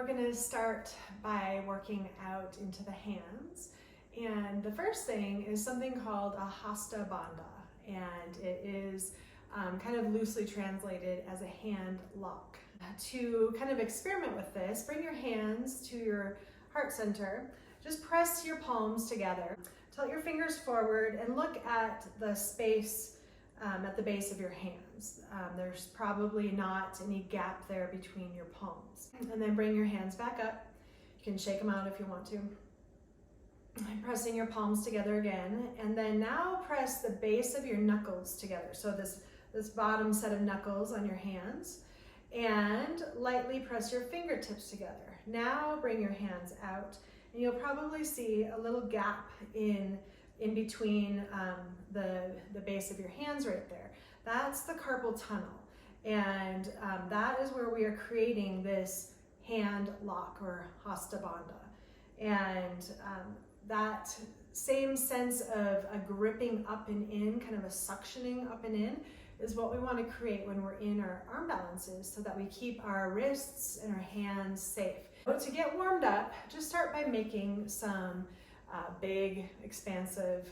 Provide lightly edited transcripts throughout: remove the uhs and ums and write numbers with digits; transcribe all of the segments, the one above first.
going to start by working out into the hands. And the first thing is something called a Hasta Bandha, and it is kind of loosely translated as a hand lock. To kind of experiment with this, bring your hands to your heart center, just press your palms together, tilt your fingers forward, and look at the space at the base of your hands. There's probably not any gap there between your palms. And then bring your hands back up. You can shake them out if you want to. Pressing your palms together again, and then now press the base of your knuckles together. So this bottom set of knuckles on your hands, and lightly press your fingertips together. Now bring your hands out, and you'll probably see a little gap in between the base of your hands right there. That's the carpal tunnel, and that is where we are creating this hand lock, or Hasta Bandha. And that same sense of a gripping up and in, kind of a suctioning up and in, is what we want to create when we're in our arm balances, so that we keep our wrists and our hands safe. So to get warmed up, just start by making some big, expansive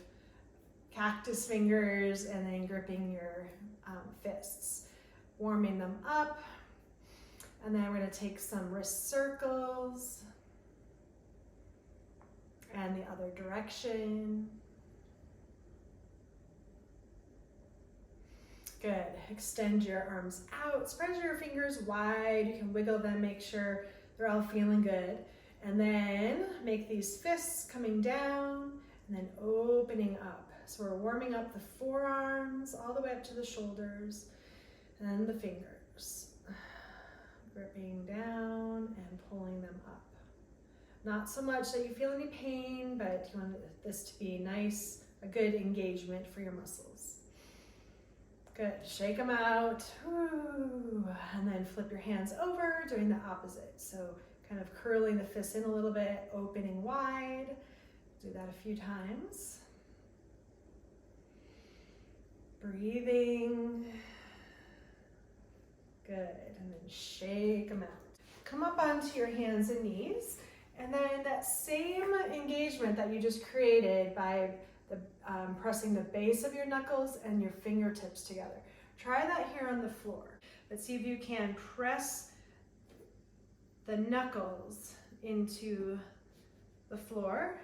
cactus fingers, and then gripping your fists, warming them up. And then we're going to take some wrist circles, and the other direction. Good. Extend your arms out, spread your fingers wide. You can wiggle them, make sure they're all feeling good. And then make these fists coming down and then opening up. So we're warming up the forearms all the way up to the shoulders, and the fingers. Gripping down and pulling them up. Not so much that you feel any pain, but you want this to be nice, a good engagement for your muscles. Good. Shake them out. Ooh. And then flip your hands over, doing the opposite. So kind of curling the fists in a little bit, opening wide. Do that a few times. Breathing. Good. And then shake them out. Come up onto your hands and knees. And then that same engagement that you just created by pressing the base of your knuckles and your fingertips together. Try that here on the floor. But see if you can press the knuckles into the floor,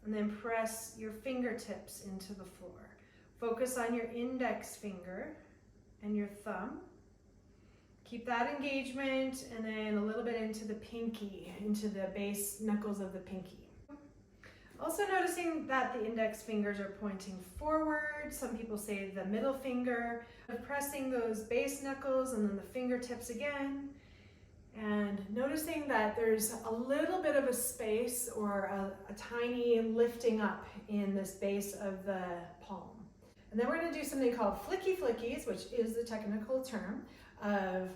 and then press your fingertips into the floor. Focus on your index finger and your thumb. Keep that engagement, and then a little bit into the pinky, into the base knuckles of the pinky. Also noticing that the index fingers are pointing forward. Some people say the middle finger. Pressing those base knuckles and then the fingertips again. And noticing that there's a little bit of a space, or a tiny lifting up in this base of the palm. And then we're going to do something called flicky flickies, which is the technical term of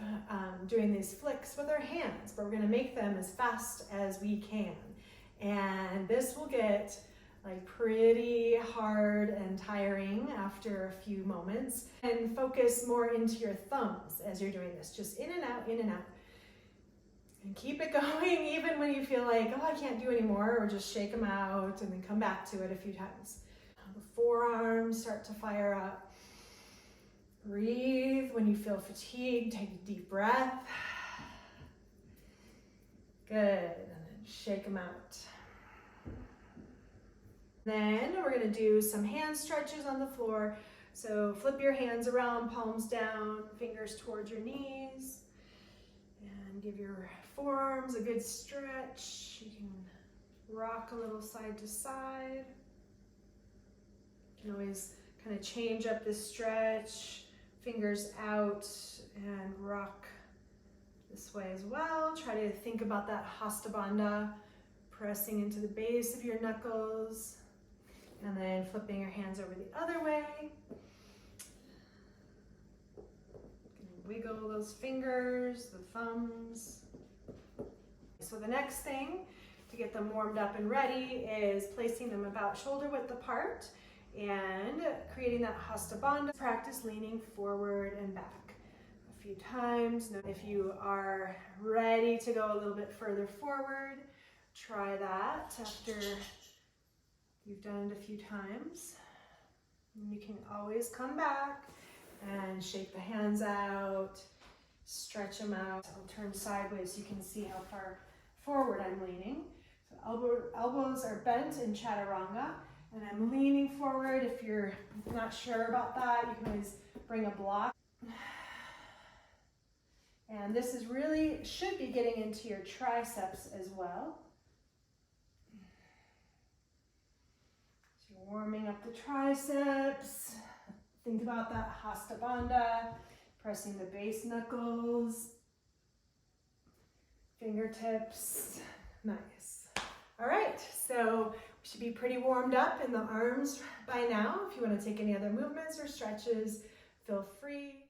doing these flicks with our hands, but we're going to make them as fast as we can. And this will get like pretty hard and tiring after a few moments. And focus more into your thumbs as you're doing this, just in and out, in and out. And keep it going even when you feel like, oh, I can't do anymore, or just shake them out and then come back to it a few times. The forearms start to fire up. Breathe. When you feel fatigued, take a deep breath. Good. And then shake them out. Then we're going to do some hand stretches on the floor. So flip your hands around, palms down, fingers towards your knees. And give your forearms a good stretch. You can rock a little side to side. You can always kind of change up the stretch, fingers out, and rock this way as well. Try to think about that Hasta Bandha, pressing into the base of your knuckles, and then flipping your hands over the other way. Wiggle those fingers, the thumbs. So the next thing to get them warmed up and ready is placing them about shoulder width apart and creating that Hasta Bandha. Practice leaning forward and back. a few times. Now, if you are ready to go a little bit further forward, try that after you've done it a few times. And you can always come back and shake the hands out, stretch them out. I'll turn sideways so you can see how far forward I'm leaning. So elbows are bent in chaturanga, and I'm leaning forward. If you're not sure about that, you can always bring a block. And this is really, should be getting into your triceps as well. So you're warming up the triceps. Think about that Hasta Bandha, pressing the base knuckles, fingertips. Nice. All right, so we should be pretty warmed up in the arms by now. If you want to take any other movements or stretches, feel free.